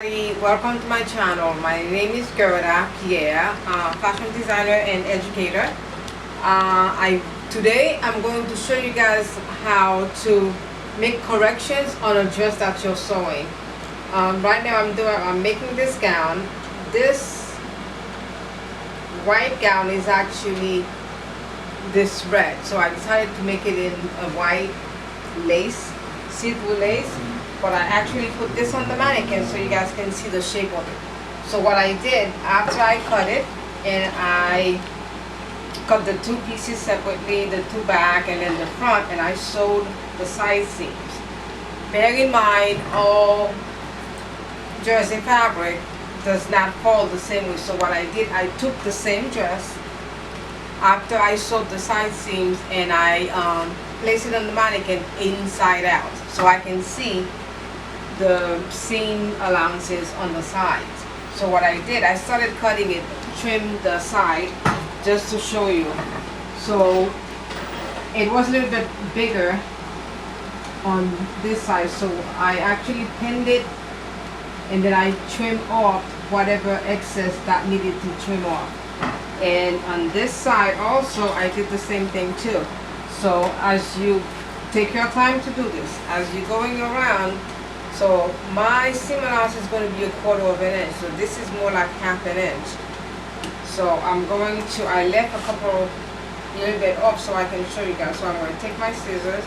Welcome to my channel. My name is Gerda Pierre, fashion designer and educator. Today I'm going to show you guys how to make corrections on a dress that you're sewing. Right now I'm making this gown. This white gown is actually this red, so I decided to make it in a white lace, see-through lace. But I actually put this on the mannequin so you guys can see the shape of it. So what I did after I cut it, and I cut the two pieces separately, the two back and then the front, and I sewed the side seams. Bear in mind, all jersey fabric does not fall the same way. So what I did, I took the same dress after I sewed the side seams and I placed it on the mannequin inside out so I can see the seam allowances on the sides. So what I did, I started cutting it to trim the side just to show you. So it was a little bit bigger on this side, so I actually pinned it and then I trimmed off whatever excess that needed to trim off. And on this side also I did the same thing too. So as you take your time to do this, as you're going around, so my seam allowance is going to be 1/4 of an inch, so this is more like 1/2 inch. So I left a little bit off so I can show you guys. So I'm going to take my scissors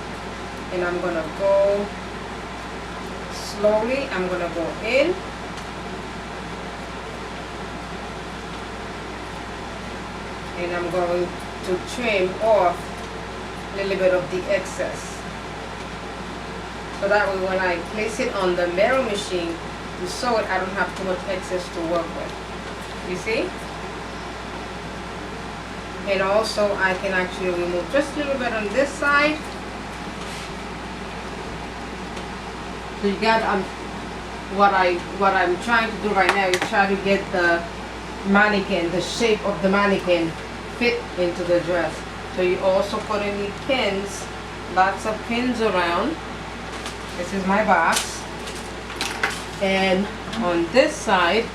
and I'm going to go slowly, I'm going to go in. And I'm going to trim off a little bit of the excess. So that way when I place it on the mirror machine to sew it, I don't have too much excess to work with. You see? And also I can actually remove just a little bit on this side. So you got what I'm trying to do right now is try to get the mannequin, the shape of the mannequin fit into the dress. So you also put any pins, lots of pins around. This is my box. And on this side,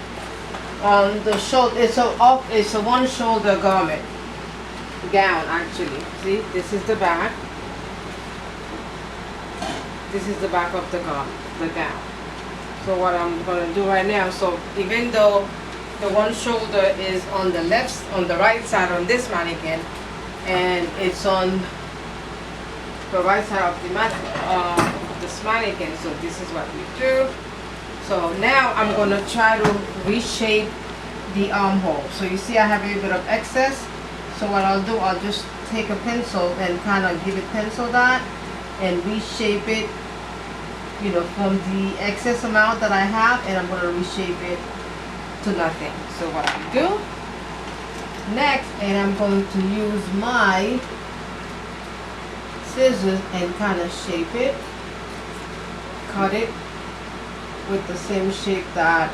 on the shoulder, it's a one shoulder gown actually. See, this is the back. This is the back of the gown. So what I'm going to do right now, so even though the one shoulder is on the right side on this mannequin, and it's on the right side of this mannequin, so this is what we do. So now I'm going to try to reshape the armhole. So you see I have a little bit of excess. So what I'll do, I'll just take a pencil and kind of give it pencil dot and reshape it, you know, from the excess amount that I have, and I'm going to reshape it to nothing. So what I do next, and I'm going to use my scissors and kind of shape it, cut it with the same shape that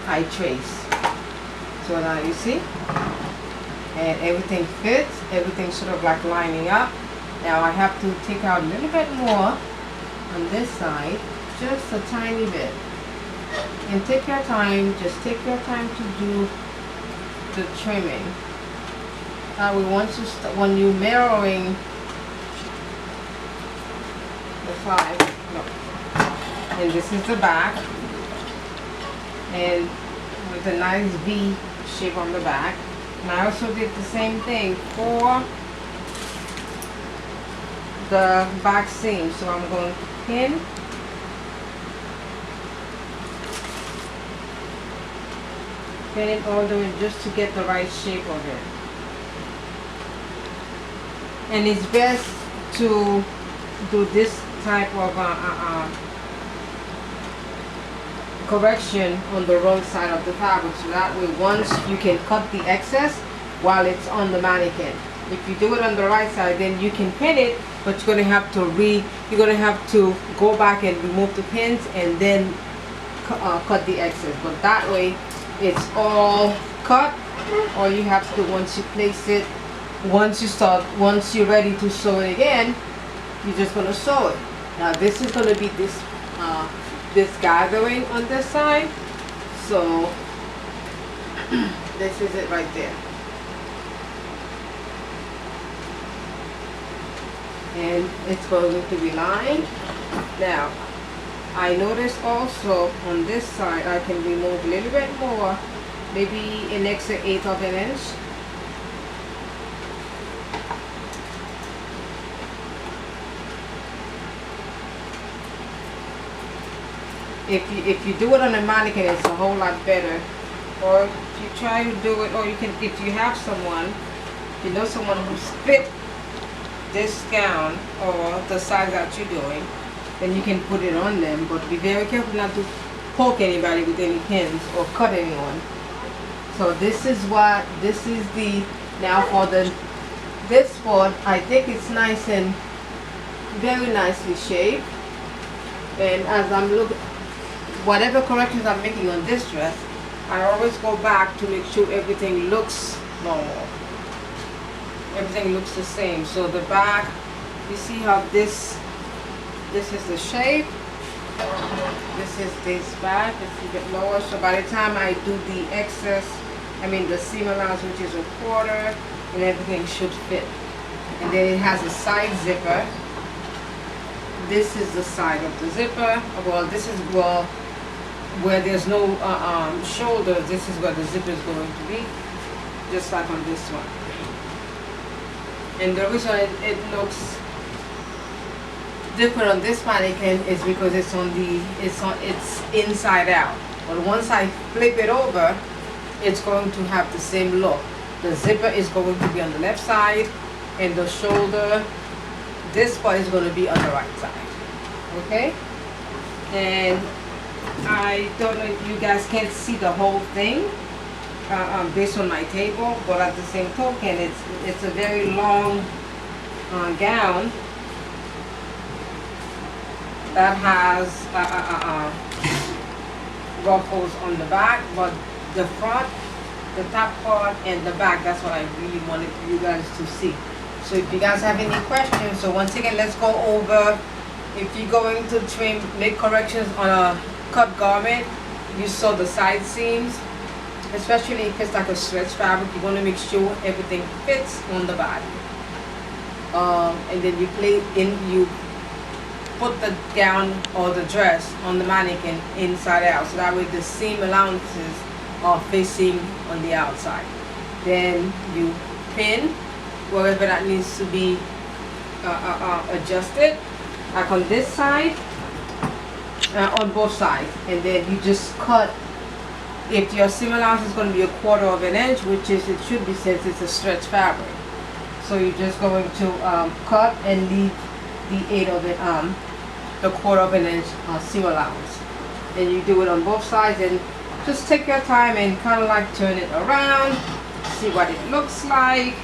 I trace. So now you see, and everything fits, everything's sort of like lining up. Now I have to take out a little bit more on this side, just a tiny bit. And take your time, just take your time to do the trimming. That way when you're mirroring the side, look. And this is the back. And with a nice V shape on the back. And I also did the same thing for the back seam. So I'm going to pin it all the way just to get the right shape of it. And it's best to do this type of correction on the wrong side of the fabric, so that way once you can cut the excess while it's on the mannequin. If you do it on the right side, then you can pin it, but you're gonna have to go back and remove the pins and then cut the excess. But that way it's all cut. All you have to do once you place it, once you're ready to sew it again, you're just gonna sew it. Now this is gonna be this gathering on this side. So this is it right there. And it's going to be lined. Now, I noticed also on this side I can remove a little bit more, maybe an extra 1/8 of an inch. If you do it on a mannequin, it's a whole lot better. Or if you try to do it, or you can, if you have someone, you know someone who's fit this gown or the size that you're doing, then you can put it on them. But be very careful not to poke anybody with any pins or cut anyone. So this is what, this is the, now for this part, I think it's nice and very nicely shaped. And as I'm looking, whatever corrections I'm making on this dress, I always go back to make sure everything looks normal. Everything looks the same. So the back, you see how this is the shape. This is this back, it's a bit lower. So by the time I do the excess, I mean the seam allowance, which is 1/4, and everything should fit. And then it has a side zipper. This is the side of the zipper. Well, this is where there's no shoulder. This is where the zipper is going to be, just like on this one. And the reason it looks different on this mannequin is because it's inside out. But once I flip it over, it's going to have the same look. The zipper is going to be on the left side, and the shoulder, this part is going to be on the right side. Okay? And I don't know if you guys can see the whole thing based on my table, but at the same token, it's a very long gown that has ruffles on the back, but the front, the top part, and the back, that's what I really wanted you guys to see. So if you guys have any questions, so once again, let's go over, if you're going to make corrections on a cut garment, you sew the side seams, especially if it's like a stretch fabric, you want to make sure everything fits on the body. And then you put the gown or the dress on the mannequin inside out, so that way the seam allowances are facing on the outside. Then you pin wherever that needs to be adjusted, like on this side, on both sides, and then you just cut. If your seam allowance is going to be 1/4 of an inch, which is it should be since it's a stretch fabric, so you're just going to cut and leave the 1/8 of it, the 1/4 of an inch seam allowance. And you do it on both sides, and just take your time and kind of like turn it around, see what it looks like.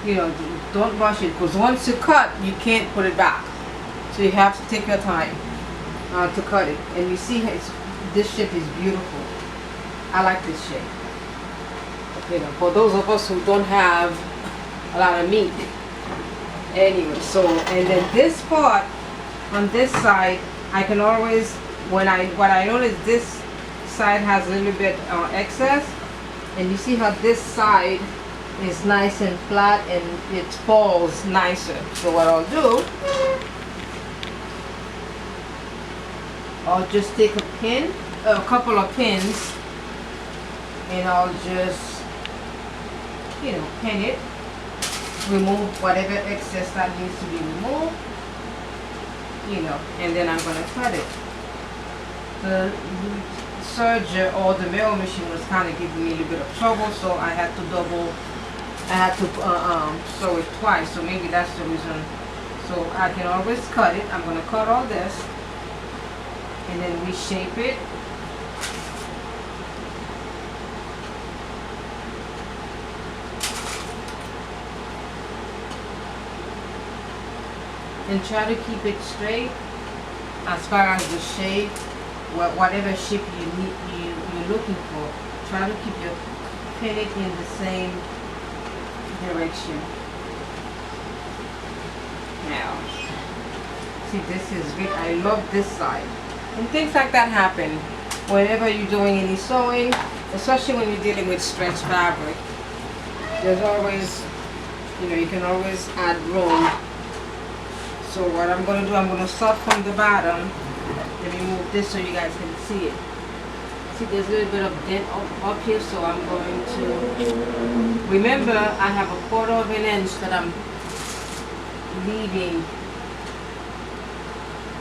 You know, don't rush it, because once you cut, you can't put it back. So you have to take your time to cut it. And you see, this shape is beautiful. I like this shape. You know, for those of us who don't have a lot of meat. Anyway, so, and then this part on this side, I can always, what I notice, this side has a little bit excess, and you see how this side is nice and flat and it falls nicer. So what I'll do, I'll just take a couple of pins, and I'll just, you know, pin it, remove whatever excess that needs to be removed, you know, and then I'm going to cut it. The serger or the mirror machine was kind of giving me a little bit of trouble, so I had to sew it twice, so maybe that's the reason. So I can always cut it. I'm going to cut all this and then reshape it. And try to keep it straight as far as the shape, whatever shape you're looking for. Try to keep your pin it in the same direction. Now, see, this is good. I love this side. And things like that happen whenever you're doing any sewing, especially when you're dealing with stretch fabric. There's always, you can always add room. So what I'm going to do, I'm going to start from the bottom. Let me move this so you guys can see it. See, there's a little bit of dent up here, so I'm going to, remember, I have a 1/4 of an inch that I'm leaving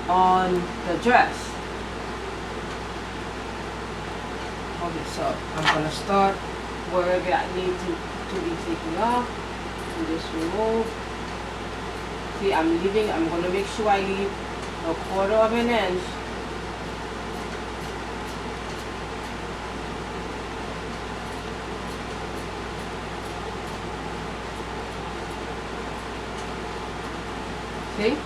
on the dress. Okay, so I'm going to start wherever I need to be taken off. And just remove. See, I'm going to make sure I leave a 1/4 of an inch. See?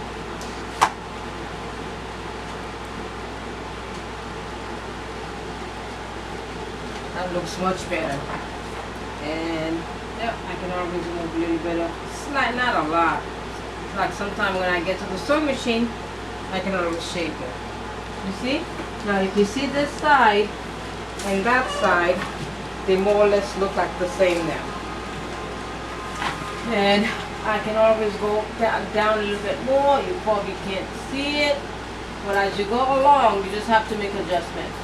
That looks much better. And yep, I can always remove a little bit of, not a lot. It's like sometimes when I get to the sewing machine, I can always shape it. You see? Now if you see this side and that side, they more or less look like the same now. And I can always go down a little bit more. You probably can't see it, but as you go along, you just have to make adjustments.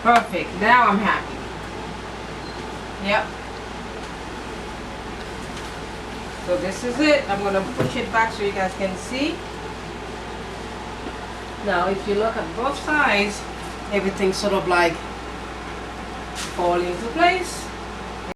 Perfect. Now I'm happy. Yep. So this is it. I'm going to push it back so you guys can see. Now if you look at both sides, everything's sort of like falling into place.